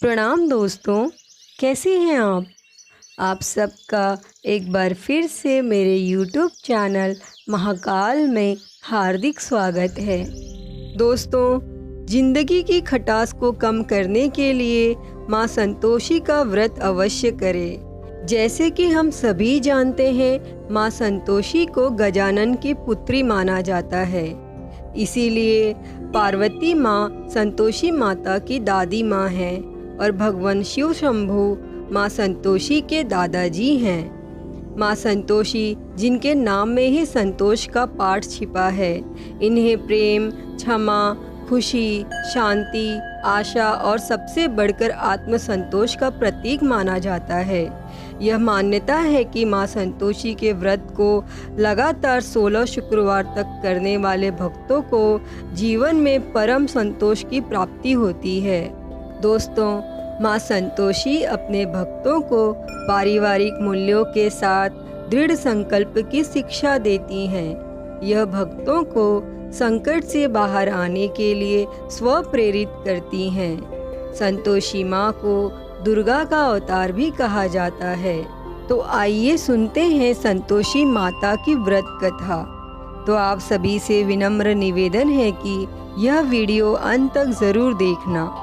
प्रणाम दोस्तों, कैसे हैं आप? आप सबका एक बार फिर से मेरे YouTube चैनल महाकाल में हार्दिक स्वागत है। दोस्तों, जिंदगी की खटास को कम करने के लिए माँ संतोषी का व्रत अवश्य करें। जैसे कि हम सभी जानते हैं, माँ संतोषी को गजानन की पुत्री माना जाता है। इसीलिए पार्वती माँ संतोषी माता की दादी माँ हैं और भगवान शिव शंभु माँ संतोषी के दादाजी हैं। माँ संतोषी, जिनके नाम में ही संतोष का पाठ छिपा है, इन्हें प्रेम, क्षमा, खुशी, शांति, आशा और सबसे बढ़कर आत्मसंतोष का प्रतीक माना जाता है। यह मान्यता है कि माँ संतोषी के व्रत को लगातार 16 शुक्रवार तक करने वाले भक्तों को जीवन में परम संतोष की प्राप्ति होती है। दोस्तों, माँ संतोषी अपने भक्तों को पारिवारिक मूल्यों के साथ दृढ़ संकल्प की शिक्षा देती हैं। यह भक्तों को संकट से बाहर आने के लिए स्व प्रेरित करती हैं। संतोषी माँ को दुर्गा का अवतार भी कहा जाता है। तो आइए सुनते हैं संतोषी माता की व्रत कथा। तो आप सभी से विनम्र निवेदन है कि यह वीडियो अंत तक जरूर देखना।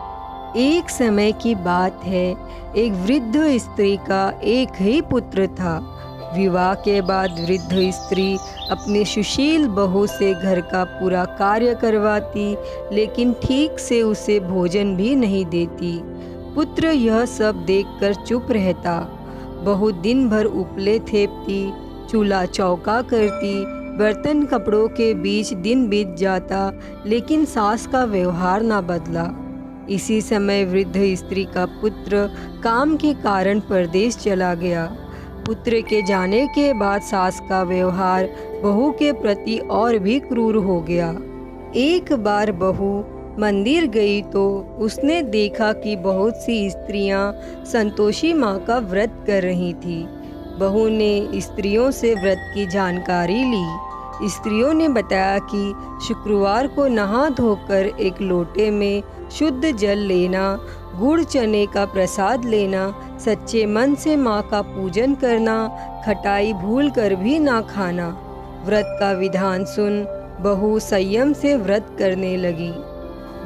एक समय की बात है, एक वृद्ध स्त्री का एक ही पुत्र था। विवाह के बाद वृद्ध स्त्री अपने सुशील बहू से घर का पूरा कार्य करवाती, लेकिन ठीक से उसे भोजन भी नहीं देती। पुत्र यह सब देखकर चुप रहता। बहू दिन भर उपले थेपती, चूल्हा चौका करती, बर्तन कपड़ों के बीच दिन बीत जाता, लेकिन सास का व्यवहार ना बदला। इसी समय वृद्ध स्त्री का पुत्र काम के कारण परदेश चला गया। पुत्र के जाने के बाद सास का व्यवहार बहू के प्रति और भी क्रूर हो गया। एक बार बहू मंदिर गई तो उसने देखा कि बहुत सी स्त्रियां संतोषी माँ का व्रत कर रही थी। बहू ने स्त्रियों से व्रत की जानकारी ली। स्त्रियों ने बताया कि शुक्रवार को नहा धोकर एक लोटे में शुद्ध जल लेना, गुड़ चने का प्रसाद लेना, सच्चे मन से माँ का पूजन करना, खटाई भूल कर भी ना खाना। व्रत का विधान सुन बहू संयम से व्रत करने लगी।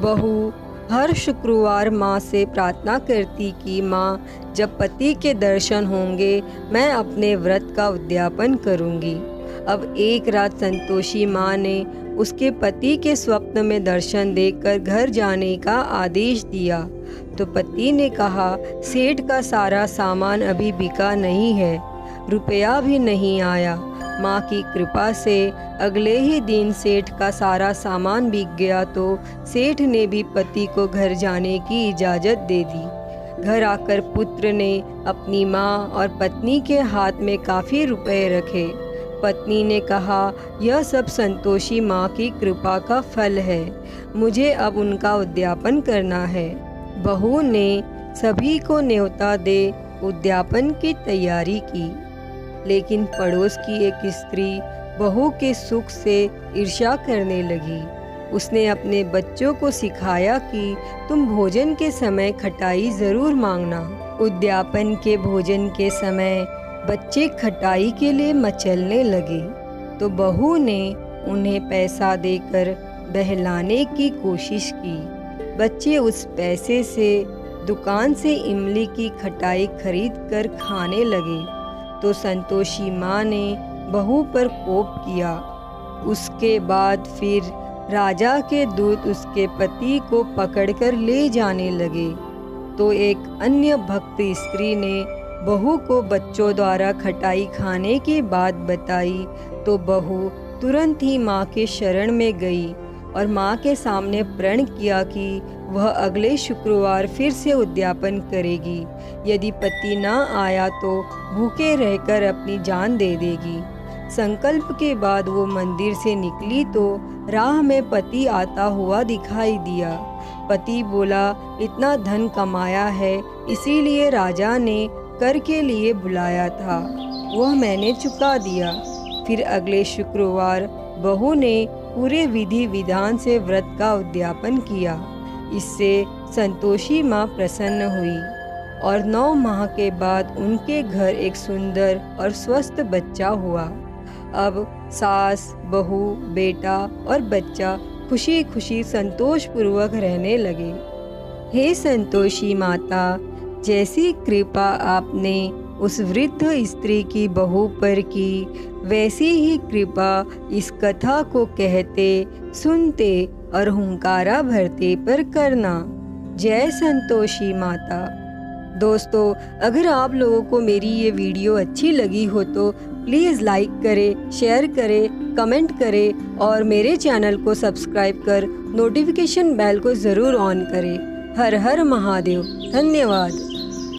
बहू हर शुक्रवार माँ से प्रार्थना करती कि माँ, जब पति के दर्शन होंगे मैं अपने व्रत का उद्यापन करूँगी। अब एक रात संतोषी माँ ने उसके पति के स्वप्न में दर्शन देकर घर जाने का आदेश दिया। तो पति ने कहा, सेठ का सारा सामान अभी बिका नहीं है, रुपया भी नहीं आया। माँ की कृपा से अगले ही दिन सेठ का सारा सामान बिक गया तो सेठ ने भी पति को घर जाने की इजाज़त दे दी। घर आकर पुत्र ने अपनी माँ और पत्नी के हाथ में काफ़ी रुपए रखे। पत्नी ने कहा, यह सब संतोषी माँ की कृपा का फल है, मुझे अब उनका उद्यापन करना है। बहू ने सभी को न्योता दे उद्यापन की तैयारी की, लेकिन पड़ोस की एक स्त्री बहू के सुख से ईर्ष्या करने लगी। उसने अपने बच्चों को सिखाया कि तुम भोजन के समय खटाई ज़रूर मांगना। उद्यापन के भोजन के समय बच्चे खटाई के लिए मचलने लगे तो बहू ने उन्हें पैसा देकर बहलाने की कोशिश की। बच्चे उस पैसे से दुकान से इमली की खटाई खरीद कर खाने लगे तो संतोषी माँ ने बहू पर कोप किया। उसके बाद फिर राजा के दूत उसके पति को पकड़कर ले जाने लगे तो एक अन्य भक्त स्त्री ने बहू को बच्चों द्वारा खटाई खाने की बात बताई तो बहू तुरंत ही माँ के शरण में गई और माँ के सामने प्रण किया कि वह अगले शुक्रवार फिर से उद्यापन करेगी। यदि पति ना आया तो भूखे रहकर अपनी जान दे देगी। संकल्प के बाद वो मंदिर से निकली तो राह में पति आता हुआ दिखाई दिया। पति बोला, इतना धन कमाया है इसीलिए राजा ने कर के लिए बुलाया था, वह मैंने चुका दिया। फिर अगले शुक्रवार बहू ने पूरे विधि विधान से व्रत का उद्यापन किया। इससे संतोषी माँ प्रसन्न हुई और 9 माह के बाद उनके घर एक सुंदर और स्वस्थ बच्चा हुआ। अब सास, बहू, बेटा और बच्चा खुशी खुशी संतोषपूर्वक रहने लगे। हे संतोषी माता, जैसी कृपा आपने उस वृद्ध स्त्री की बहू पर की, वैसी ही कृपा इस कथा को कहते, सुनते और हुंकारा भरते पर करना। जय संतोषी माता। दोस्तों, अगर आप लोगों को मेरी ये वीडियो अच्छी लगी हो तो प्लीज़ लाइक करें, शेयर करें, कमेंट करें और मेरे चैनल को सब्सक्राइब कर नोटिफिकेशन बेल को ज़रूर ऑन करें। हर हर महादेव। धन्यवाद।